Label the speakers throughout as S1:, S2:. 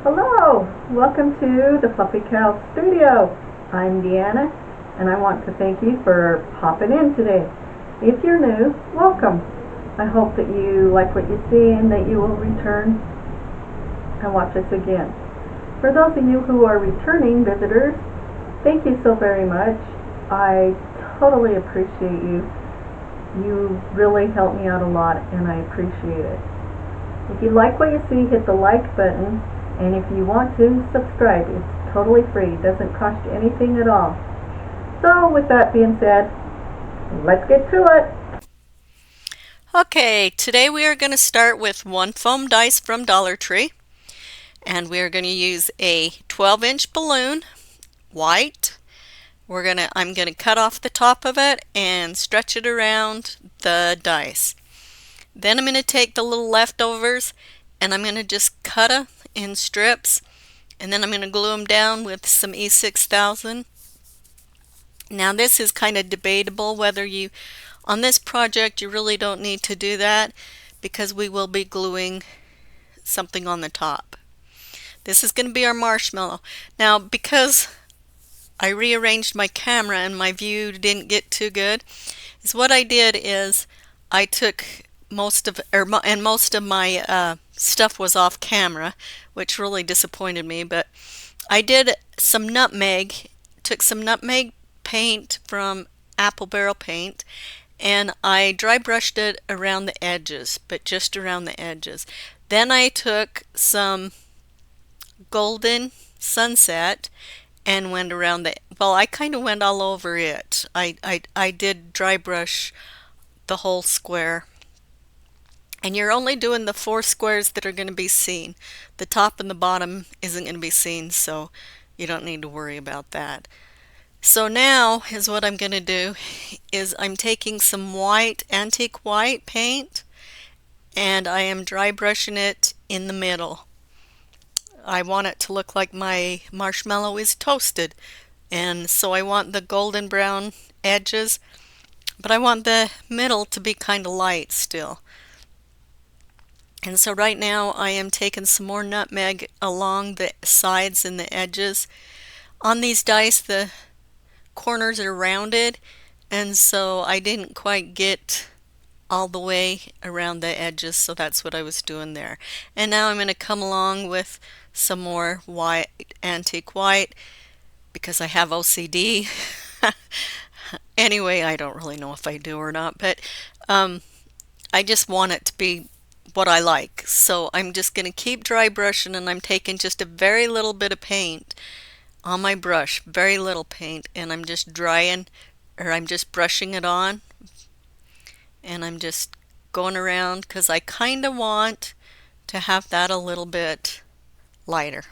S1: Hello, welcome to the Fluffy Cow Studio. I'm Deanna, and I want to thank you for popping in today. If you're new, welcome. I hope that you like what you see and that you will return and watch us again. For those of you who are returning visitors, thank you so very much. I totally appreciate you. You really help me out a lot, and I appreciate it. If you like what you see, hit the like button. And if you want to, subscribe. It's totally free. It doesn't cost you anything at all. So with that being said, let's get to it.
S2: Okay, today we are going to start with one foam dice from Dollar Tree, and we are going to use a 12-inch balloon, white. I'm going to cut off the top of it and stretch it around the dice. Then I'm going to take the little leftovers and I'm going to just cut them in strips, and then I'm going to glue them down with some E6000. Now this is kind of debatable whether on this project you really don't need to do that because we will be gluing something on the top. This is going to be our marshmallow. Now because I rearranged my camera and my view didn't get too good, is what I did is I took most of my stuff was off camera, which really disappointed me, but I did some nutmeg, took some nutmeg paint from Apple Barrel Paint, and I dry brushed it around the edges, but just around the edges. Then I took some golden sunset and went around I kind of went all over it. I did dry brush the whole square. And you're only doing the four squares that are going to be seen. The top and the bottom isn't going to be seen, so you don't need to worry about that. So now is what I'm going to do is I'm taking some white, antique white paint, and I am dry brushing it in the middle. I want it to look like my marshmallow is toasted, and so I want the golden brown edges, but I want the middle to be kind of light still. And so right now I am taking some more nutmeg along the sides and the edges. On these dice the corners are rounded, and so I didn't quite get all the way around the edges, so that's what I was doing there. And now I'm going to come along with some more white, antique white, because I have OCD. Anyway, I don't really know if I do or not, but I just want it to be what I like. So I'm just going to keep dry brushing, and I'm taking just a very little bit of paint on my brush, very little paint, and I'm just I'm just brushing it on, and I'm just going around because I kind of want to have that a little bit lighter.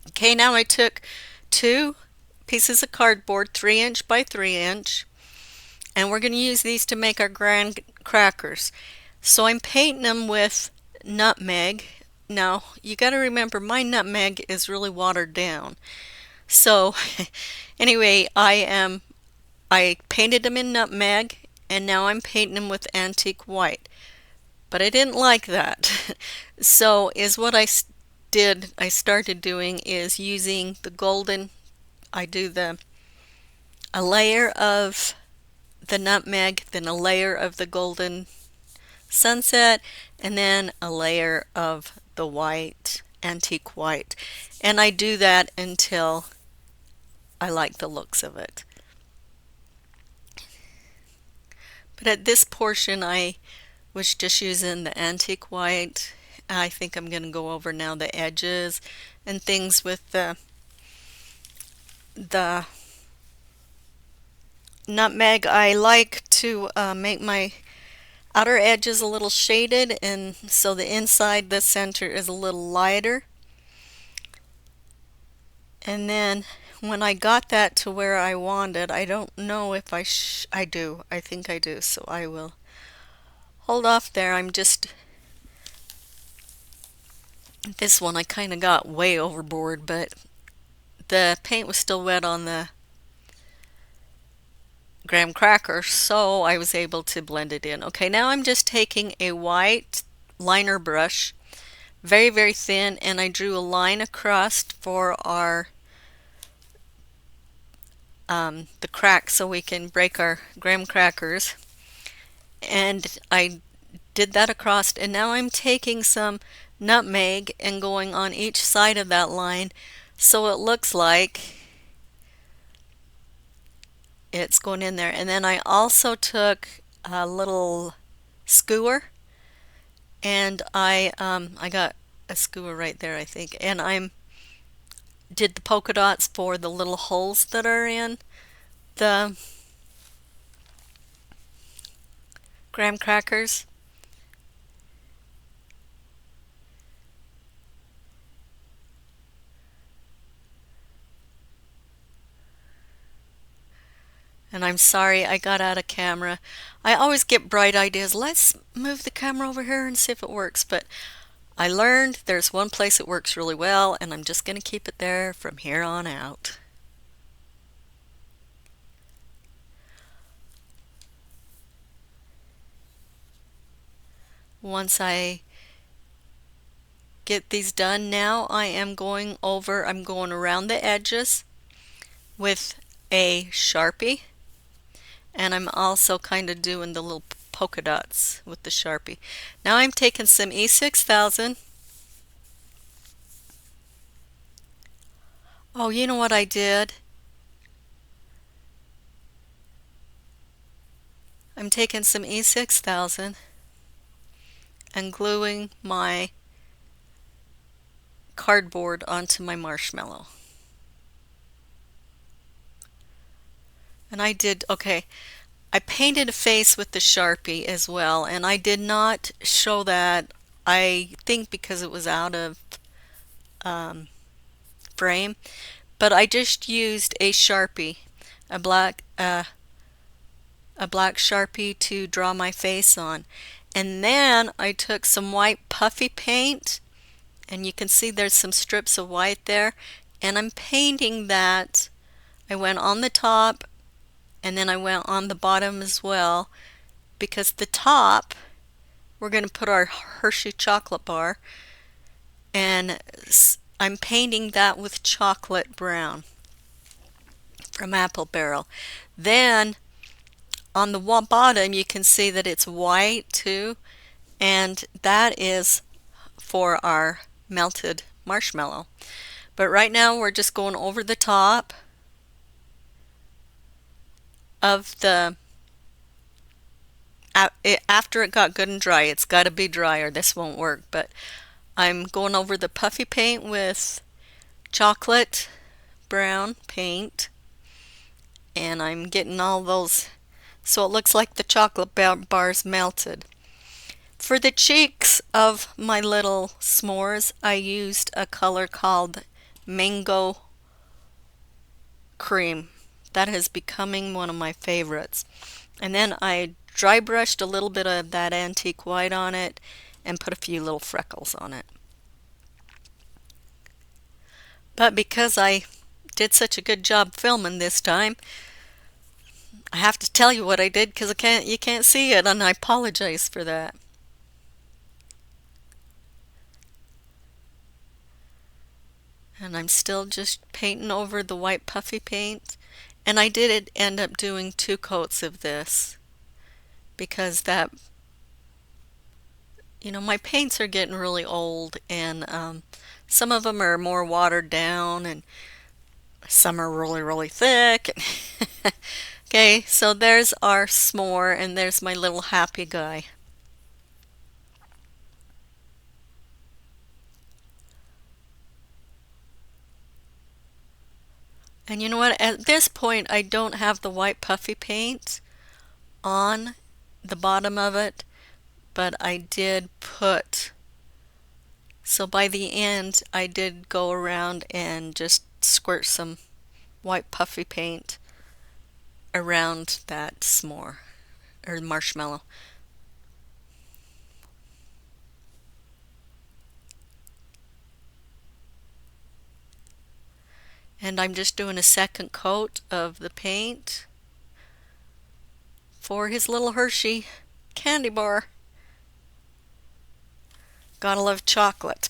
S2: Okay, now I took two pieces of cardboard, 3-inch by 3-inch, and we're going to use these to make our graham crackers. So I'm painting them with nutmeg. Now you got to remember my nutmeg is really watered down. So anyway, I painted them in nutmeg, and now I'm painting them with antique white. But I didn't like that. So is what I started doing is using the golden. I do a layer of the nutmeg, then a layer of the golden sunset, and then a layer of the white, antique white. And I do that until I like the looks of it. But at this portion I was just using the antique white. I think I'm going to go over now the edges and things with the nutmeg. I like to make my outer edges a little shaded, and so the inside, the center is a little lighter. And then when I got that to where I wanted, I don't know if I do. I think I do, so I will hold off there. This one I kind of got way overboard, but the paint was still wet on the graham cracker, so I was able to blend it in. Okay, now I'm just taking a white liner brush, very, very thin, and I drew a line across for our the crack so we can break our graham crackers. And I did that across, and now I'm taking some nutmeg and going on each side of that line so it looks like it's going in there. And then I also took a little skewer, and I got a skewer right there, I think, and I did the polka dots for the little holes that are in the graham crackers. And I'm sorry I got out of camera. I always get bright ideas. Let's move the camera over here and see if it works. But I learned there's one place it works really well, and I'm just going to keep it there from here on out. Once I get these done, now I'm going around the edges with a Sharpie, and I'm also kind of doing the little polka dots with the Sharpie. Now I'm taking some E6000. Oh, you know what I did? I'm taking some E6000 and gluing my cardboard onto my marshmallow. And okay, I painted a face with the Sharpie as well, and I did not show that, I think because it was out of frame, but I just used a Sharpie, a black Sharpie to draw my face on. And then I took some white puffy paint, and you can see there's some strips of white there, and I'm painting that. I went on the top and then I went on the bottom as well, because the top we're going to put our Hershey chocolate bar, and I'm painting that with chocolate brown from Apple Barrel. Then on the bottom you can see that it's white too, and that is for our melted marshmallow. But right now we're just going over the top of the after it got good and dry. It's got to be dry or this won't work, but I'm going over the puffy paint with chocolate brown paint, and I'm getting all those so it looks like the chocolate bars melted. For the cheeks of my little s'mores, I used a color called Mango Cream. That is becoming one of my favorites. And then I dry brushed a little bit of that antique white on it and put a few little freckles on it. But because I did such a good job filming this time, I have to tell you what I did because you can't see it, and I apologize for that. And I'm still just painting over the white puffy paint. And I did end up doing 2 coats of this because that, my paints are getting really old, and some of them are more watered down and some are really, really thick. Okay, so there's our s'more, and there's my little happy guy. And you know what? At this point, I don't have the white puffy paint on the bottom of it, but I did put, so by the end, I did go around and just squirt some white puffy paint around that s'more or marshmallow. And I'm just doing a second coat of the paint for his little Hershey candy bar. Gotta love chocolate.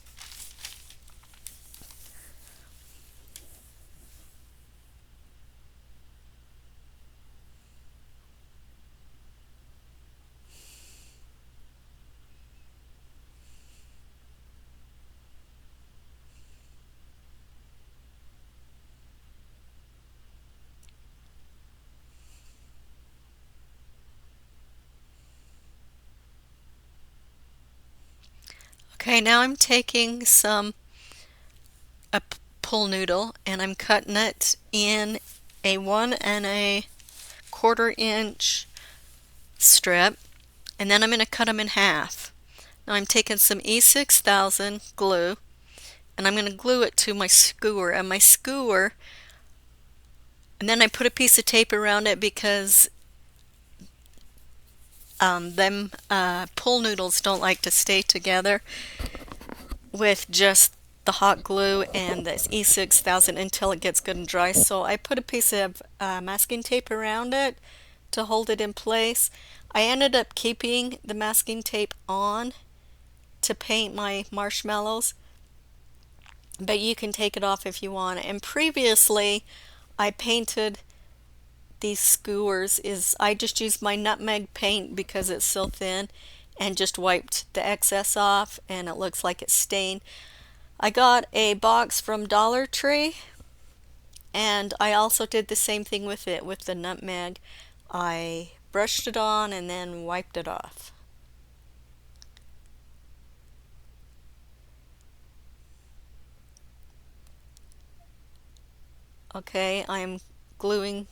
S2: Okay, now I'm taking a pull noodle and I'm cutting it in a 1 1/4 inch strip, and then I'm going to cut them in half. Now I'm taking some E6000 glue and I'm going to glue it to my skewer, and then I put a piece of tape around it because them pull noodles don't like to stay together with just the hot glue and this E6000 until it gets good and dry. So I put a piece of masking tape around it to hold it in place. I ended up keeping the masking tape on to paint my marshmallows, but you can take it off if you want. And previously I painted these skewers I just used my nutmeg paint because it's so thin and just wiped the excess off, and it looks like it's stained. I got a box from Dollar Tree, and I also did the same thing with it with the nutmeg. I brushed it on and then wiped it off. Okay, gluing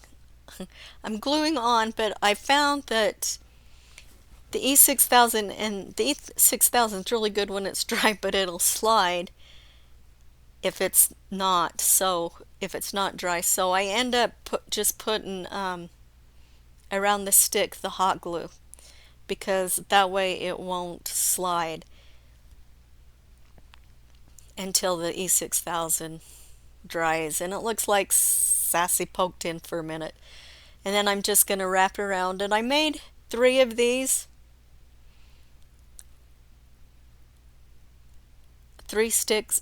S2: I'm gluing on, but I found that the E6000 is really good when it's dry, but it'll slide if it's not dry. So I end up just putting around the stick the hot glue, because that way it won't slide until the E6000 dries, and it looks like sassy poked in for a minute. And then I'm just going to wrap around it. I made 3 of these, 3 sticks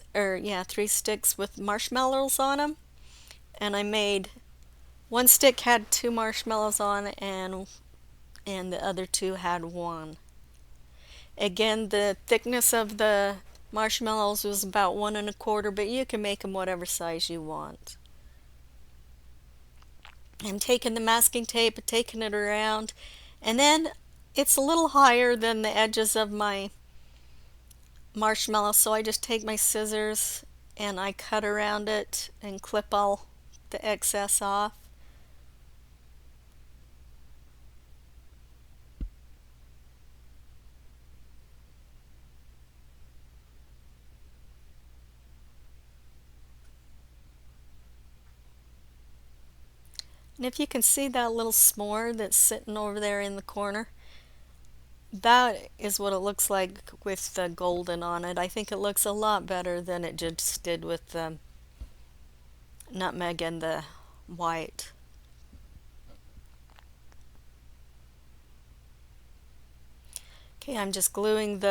S2: with marshmallows on them, and I made 1 stick had 2 marshmallows on, and the other 2 had 1. Again, the thickness of the marshmallows was about 1 1/4, but you can make them whatever size you want. I'm taking the masking tape, taking it around, and then it's a little higher than the edges of my marshmallow, so I just take my scissors and I cut around it and clip all the excess off. And if you can see that little s'more that's sitting over there in the corner, that is what it looks like with the golden on it. I think it looks a lot better than it just did with the nutmeg and the white. Okay, I'm just gluing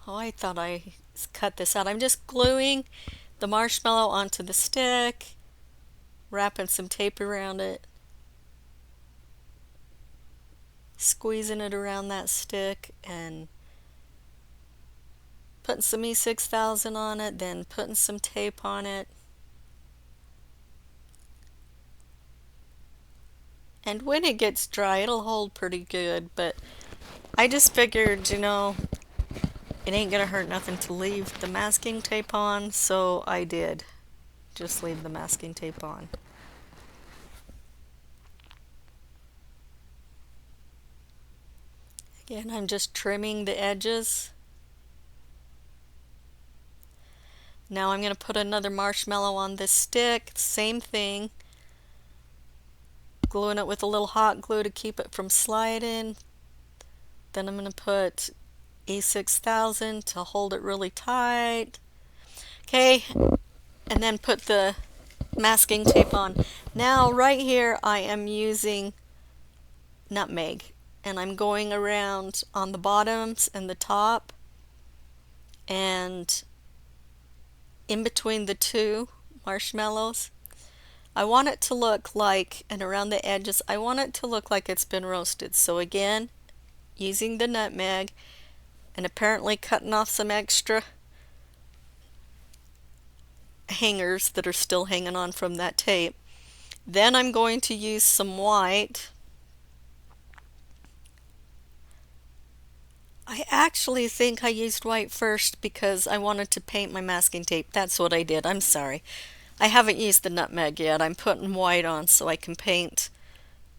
S2: I thought I cut this out. I'm just gluing the marshmallow onto the stick, wrapping some tape around it, squeezing it around that stick, and putting some E6000 on it, then putting some tape on it. And when it gets dry, it'll hold pretty good, but I just figured, it ain't gonna hurt nothing to leave the masking tape on, so I did just leave the masking tape on. Again, I'm just trimming the edges. Now I'm going to put another marshmallow on this stick, same thing, gluing it with a little hot glue to keep it from sliding. Then I'm going to put E6000 to hold it really tight. Okay, and then put the masking tape on. Now right here I am using nutmeg, and I'm going around on the bottoms and the top and in between the two marshmallows. I want it to look like, and around the edges, I want it to look like it's been roasted. So again, using the nutmeg and apparently cutting off some extra hangers that are still hanging on from that tape. Then I'm going to use some white. I actually think I used white first because I wanted to paint my masking tape. That's what I did. I'm sorry. I haven't used the nutmeg yet. I'm putting white on so I can paint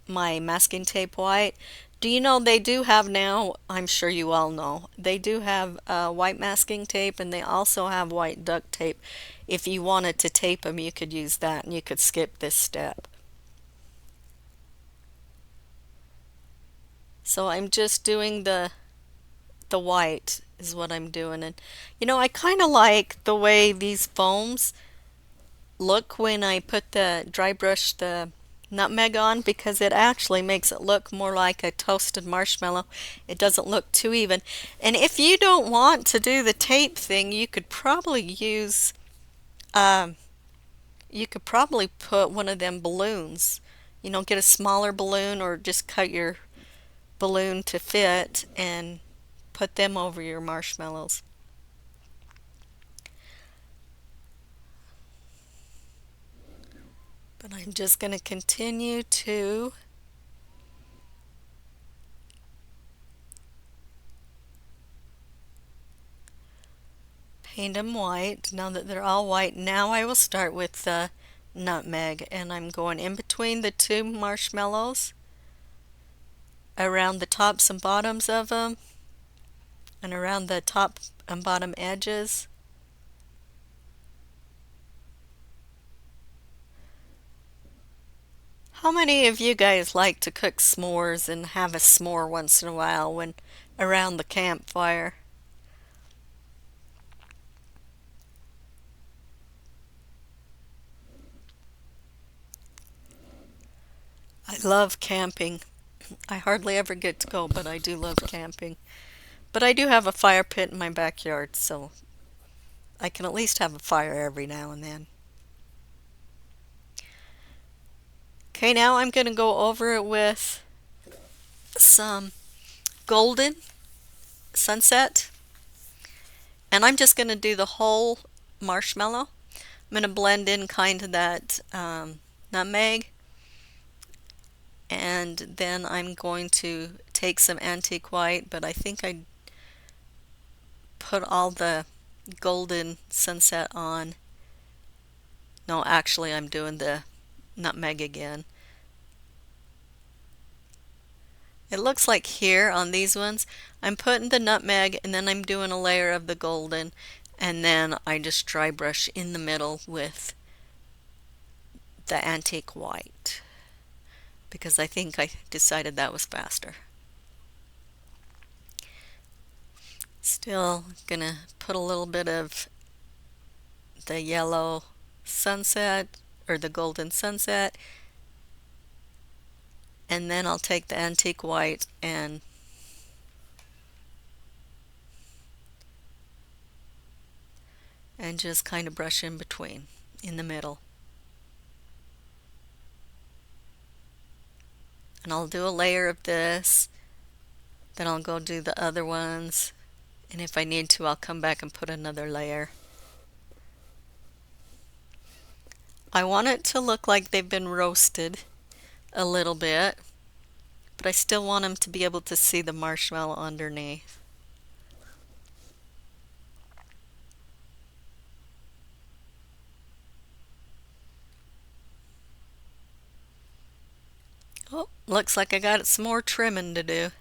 S2: my masking tape white. Do you know they do have now, I'm sure you all know, they do have white masking tape and they also have white duct tape. If you wanted to tape them, you could use that and you could skip this step. So I'm just doing the white is what I'm doing. And you know, I kind of like the way these foams look when I put the dry brush the nutmeg on because it actually makes it look more like a toasted marshmallow. It doesn't look too even. And if you don't want to do the tape thing, you could probably use you could probably put one of them balloons. You know, get a smaller balloon or just cut your balloon to fit and put them over your marshmallows. But I'm just going to continue to paint them white. Now that they're all white, now I will start with the nutmeg, and I'm going in between the two marshmallows, around the tops and bottoms of them, and around the top and bottom edges. How many of you guys like to cook s'mores and have a s'more once in a while when around the campfire? I love camping. I hardly ever get to go, but I do love camping. But I do have a fire pit in my backyard, so I can at least have a fire every now and then. Okay, now I'm going to go over it with some golden sunset. And I'm just going to do the whole marshmallow. I'm going to blend in kind of that nutmeg. And then I'm going to take some antique white, but I think I put all the golden sunset on. No, actually I'm doing the nutmeg again. It looks like here on these ones, I'm putting the nutmeg and then I'm doing a layer of the golden and then I just dry brush in the middle with the antique white because I think I decided that was faster. Still gonna put a little bit of the yellow sunset or the golden sunset, and then I'll take the antique white and just kind of brush in between, in the middle. And I'll do a layer of this, then I'll go do the other ones, and if I need to, I'll come back and put another layer. I want it to look like they've been roasted a little bit, but I still want them to be able to see the marshmallow underneath. Oh, looks like I got some more trimming to do.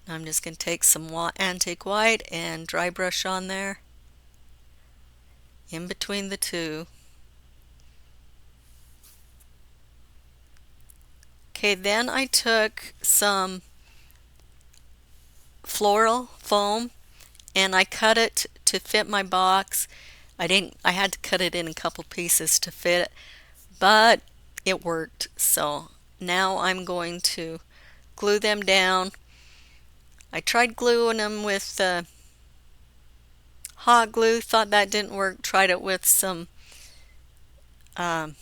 S2: I'm just going to take some antique white and dry brush on there in between the two. Okay, then I took some floral foam and I cut it to fit my box. I had to cut it in a couple pieces to fit it, but it worked. So now I'm going to glue them down. I tried gluing them with hot glue, thought that didn't work. Tried it with some um,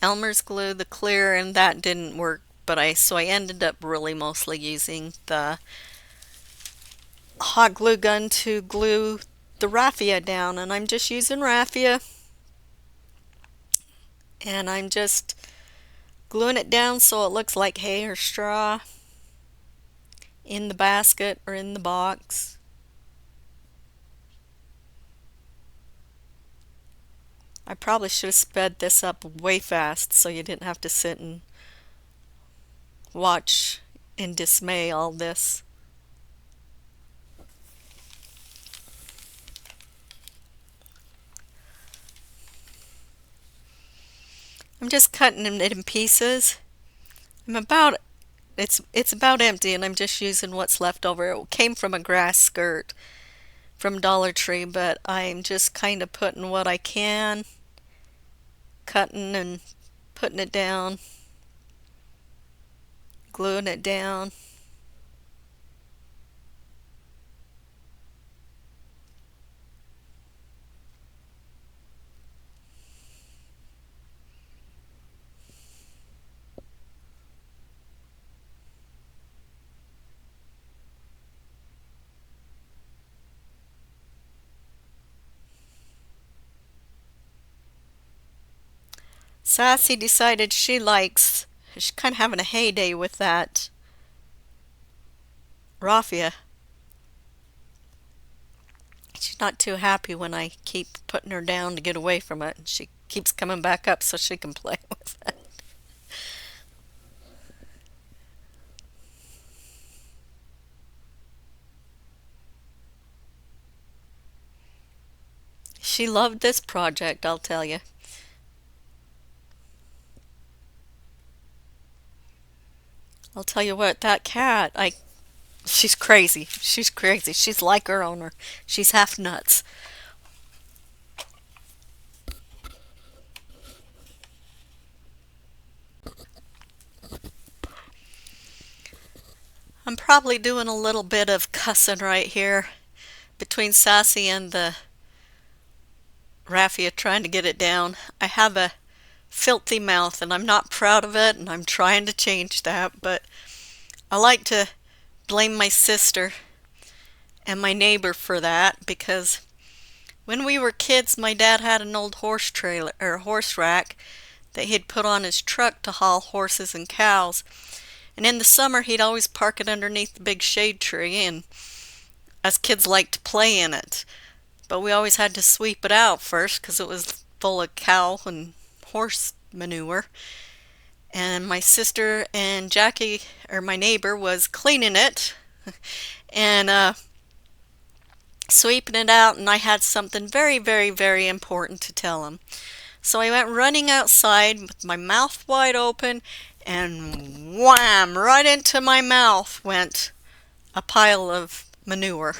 S2: Elmer's glue, the clear, and that didn't work. But I ended up really mostly using the hot glue gun to glue the raffia down, and I'm just using raffia, and I'm just gluing it down so it looks like hay or straw in the basket or in the box. I probably should have sped this up way fast so you didn't have to sit and watch in dismay all this. I'm just cutting it in pieces. I'm about it's about empty, and I'm just using what's left over. It came from a grass skirt from Dollar Tree, but I'm just kind of putting what I can, cutting and putting it down, gluing it down. Sassy decided she's kind of having a heyday with that raffia. She's not too happy when I keep putting her down to get away from it. She keeps coming back up so she can play with it. She loved this project, I'll tell you. I'll tell you what, that cat, she's crazy. She's crazy. She's like her owner. She's half nuts. I'm probably doing a little bit of cussing right here between Sassy and the raffia trying to get it down. I have a filthy mouth and I'm not proud of it, and I'm trying to change that, but I like to blame my sister and my neighbor for that, because when we were kids my dad had an old horse trailer or horse rack that he'd put on his truck to haul horses and cows. And in the summer he'd always park it underneath the big shade tree, and us kids liked to play in it. But we always had to sweep it out first because it was full of cow and horse manure. And my sister and Jackie, or my neighbor, was cleaning it and sweeping it out, and I had something very, very, very important to tell him. So I went running outside with my mouth wide open, and wham! Right into my mouth went a pile of manure.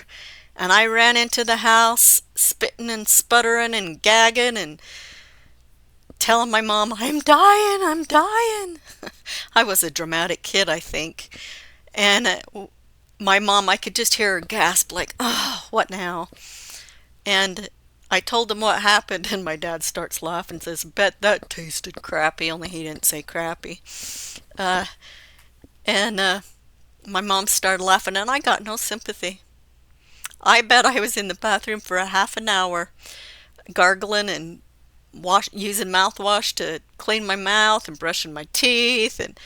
S2: And I ran into the house, spitting and sputtering and gagging and telling my mom, I'm dying, I'm dying. I was a dramatic kid, I think. And my mom, I could just hear her gasp like, oh, what now? And I told him what happened, and my dad starts laughing and says, bet that tasted crappy, only he didn't say crappy. Uh, and my mom started laughing, and I got no sympathy. I bet I was in the bathroom for a half an hour, gargling and using mouthwash to clean my mouth and brushing my teeth. And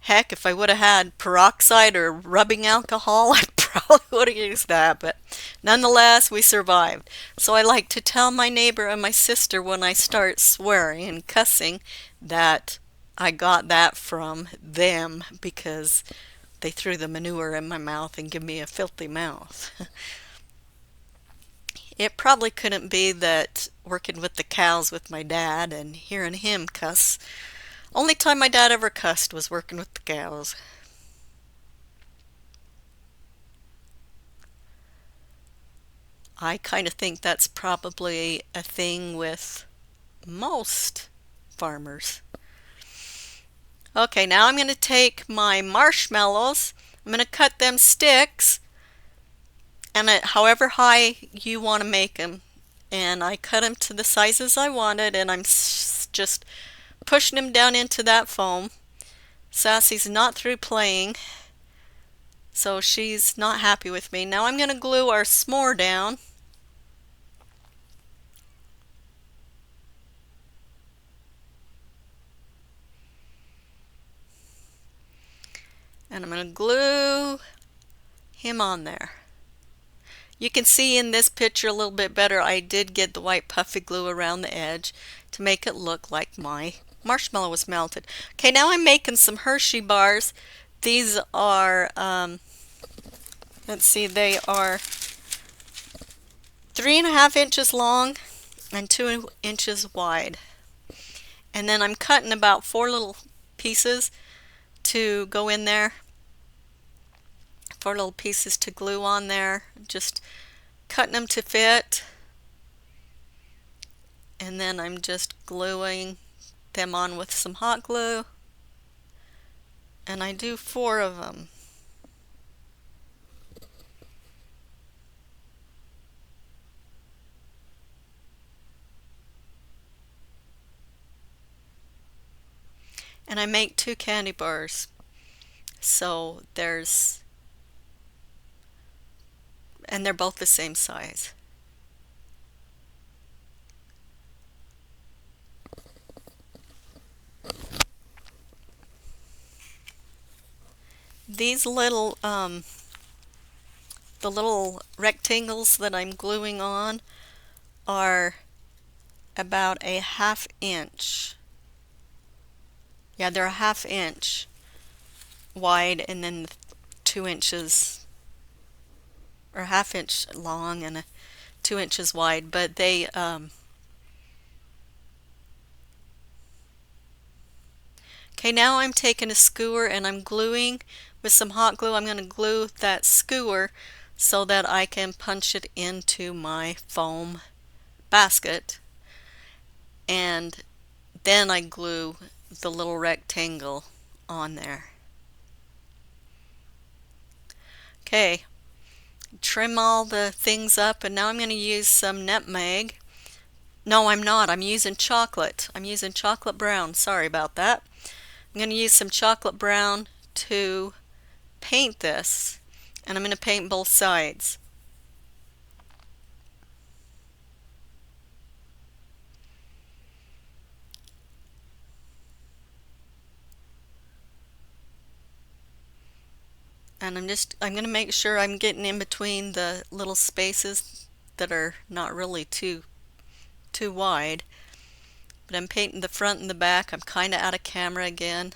S2: heck, if I would have had peroxide or rubbing alcohol, I probably would have used that. But nonetheless, we survived. So I like to tell my neighbor and my sister when I start swearing and cussing that I got that from them, because they threw the manure in my mouth and give me a filthy mouth. It probably couldn't be that working with the cows with my dad and hearing him cuss. Only time my dad ever cussed was working with the cows. I kind of think that's probably a thing with most farmers. Okay, now I'm going to take my marshmallows. I'm going to cut them sticks, and however high you want to make them. And I cut them to the sizes I wanted, and I'm just pushing them down into that foam. Sassy's not through playing, so she's not happy with me. Now I'm going to glue our s'more down. And I'm going to glue him on there. You can see in this picture a little bit better, I did get the white puffy glue around the edge to make it look like my marshmallow was melted. Okay, now I'm making some Hershey bars. These are, let's see, they are 3.5 inches long and 2 inches wide. And then I'm cutting about 4 little pieces to go in there. 4 little pieces to glue on there. Just cutting them to fit. And then I'm just gluing them on with some hot glue. And I do 4 of them. And I make 2 candy bars. So and they're both the same size. These little, the little rectangles that I'm gluing on are about a 1/2 inch. Yeah, they're a 1/2 inch wide and then 2 inches, or 1/2 inch long and 2 inches wide, but they, okay, now I'm taking a skewer and I'm gluing with some hot glue. I'm going to glue that skewer so that I can punch it into my foam basket, and then I glue the little rectangle on there. Okay, trim all the things up, and now I'm going to use some nutmeg. No, I'm not. I'm using chocolate. I'm using chocolate brown. Sorry about that. I'm going to use some chocolate brown to paint this, and I'm going to paint both sides. And I'm going to make sure I'm getting in between the little spaces that are not really too wide. But I'm painting the front and the back. I'm kind of out of camera again.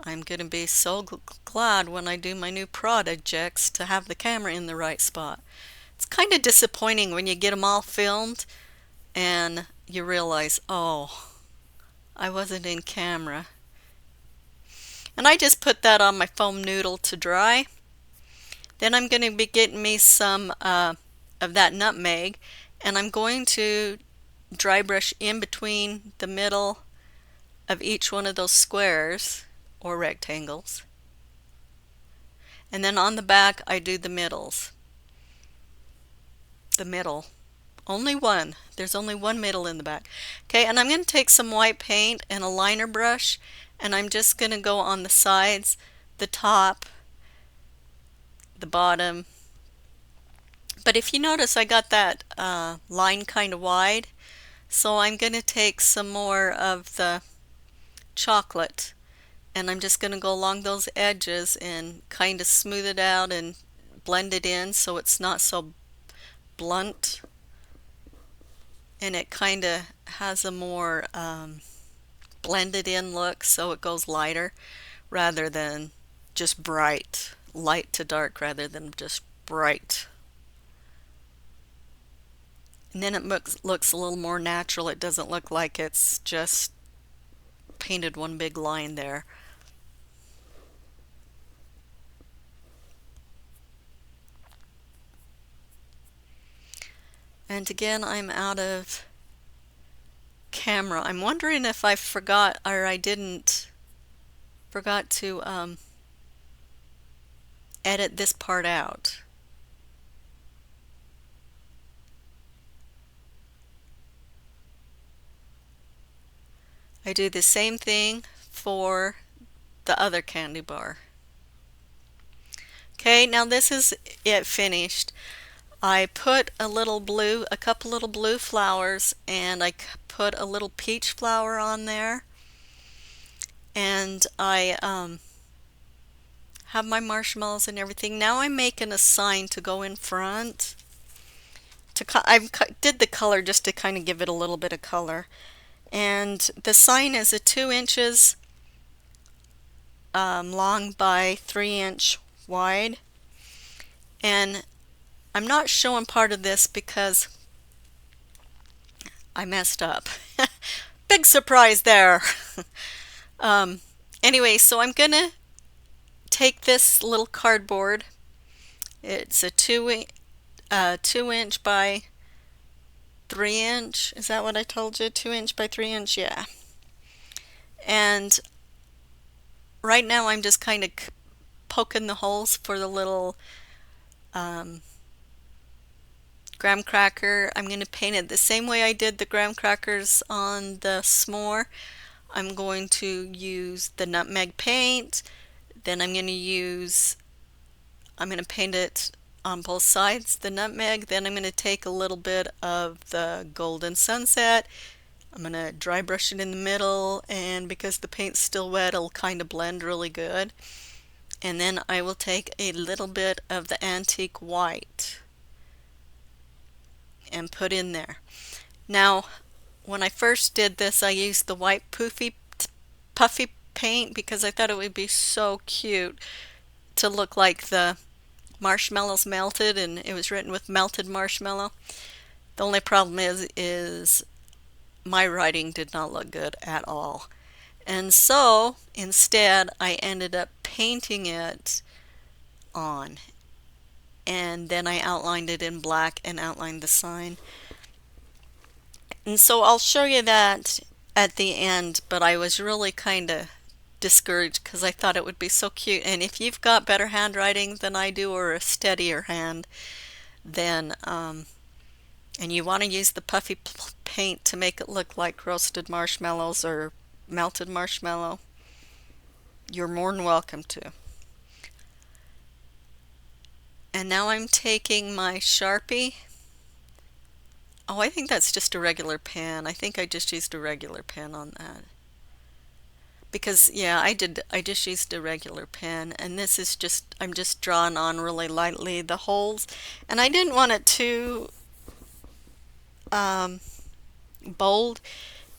S2: I'm going to be so glad when I do my new projects to have the camera in the right spot. It's kind of disappointing when you get them all filmed and you realize, oh, I wasn't in camera. And I just put that on my foam noodle to dry. Then I'm going to be getting me some of that nutmeg, and I'm going to dry brush in between the middle of each one of those squares or rectangles. And then on the back I do the middles. The middle. Only one. There's only one middle in the back. Okay, and I'm going to take some white paint and a liner brush, and I'm just going to go on the sides, the top, the bottom. But if you notice, I got that line kind of wide, so I'm going to take some more of the chocolate, and I'm just going to go along those edges and kind of smooth it out and blend it in so it's not so blunt, and it kind of has a more blended in look, so it goes lighter rather than just bright, light to dark rather than just bright. And then it looks a little more natural. It doesn't look like it's just painted one big line there. And again, I'm out of camera. I'm wondering if I forgot or I didn't forgot to edit this part out. I do the same thing for the other candy bar. Okay, now this is it finished. I put a couple little blue flowers, and I put a little peach flower on there, and I have my marshmallows and everything. Now I'm making a sign to go in front. Did the color just to kind of give it a little bit of color, and the sign is a 2 inches long by 3 inch wide, and I'm not showing part of this because I messed up. Big surprise there. Anyway, so I'm gonna take this little cardboard. It's a 2 inch by 3 inch. Is that what I told you? 2 inch by 3 inch, yeah. And right now I'm just kind of poking the holes for the little graham cracker. I'm going to paint it the same way I did the graham crackers on the s'more. I'm going to use the nutmeg paint. Then I'm going to paint it on both sides, the nutmeg. Then I'm going to take a little bit of the golden sunset. I'm going to dry brush it in the middle, and because the paint's still wet, it'll kind of blend really good. And then I will take a little bit of the antique white and put in there. Now, when I first did this, I used the white puffy paint because I thought it would be so cute to look like the marshmallows melted, and it was written with melted marshmallow. The only problem is my writing did not look good at all. And so instead I ended up painting it on, and then I outlined it in black and outlined the sign. And so I'll show you that at the end, but I was really kind of discouraged because I thought it would be so cute. And if you've got better handwriting than I do, or a steadier hand, then and you want to use the puffy paint to make it look like roasted marshmallows or melted marshmallow, you're more than welcome to. And now I'm taking my Sharpie. Oh, I think that's just a regular pen. I think I just used a regular pen on that. Because, yeah, I just used a regular pen, and this is just, I'm just drawing on really lightly the holes. And I didn't want it too bold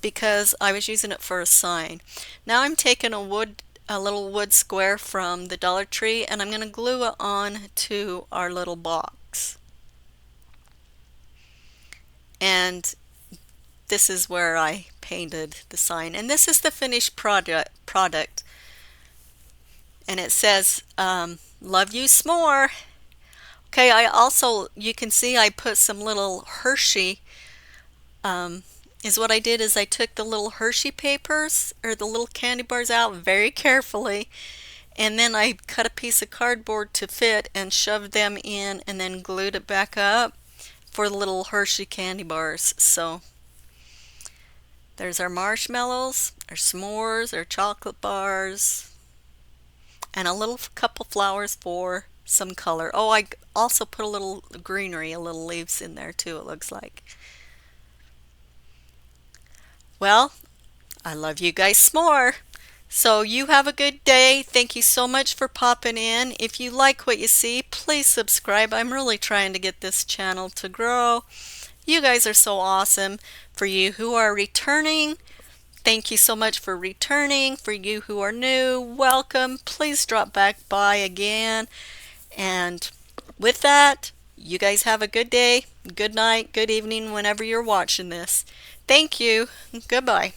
S2: because I was using it for a sign. Now I'm taking a little wood square from the Dollar Tree, and I'm going to glue it on to our little box. And this is where I painted the sign, and this is the finished product. And it says, "Love you, Smore." Okay, you can see I put some little Hershey. What I did is I took the little Hershey papers, or the little candy bars, out very carefully, and then I cut a piece of cardboard to fit and shoved them in, and then glued it back up for the little Hershey candy bars. So there's our marshmallows, our s'mores, our chocolate bars, and a little couple flowers for some color. Oh, I also put a little greenery, a little leaves in there too, it looks like. Well, I love you guys s'more. So you have a good day. Thank you so much for popping in. If you like what you see, please subscribe. I'm really trying to get this channel to grow. You guys are so awesome. For you who are returning, thank you so much for returning. For you who are new, welcome. Please drop back by again. And with that, you guys have a good day, good night, good evening, whenever you're watching this. Thank you. Goodbye.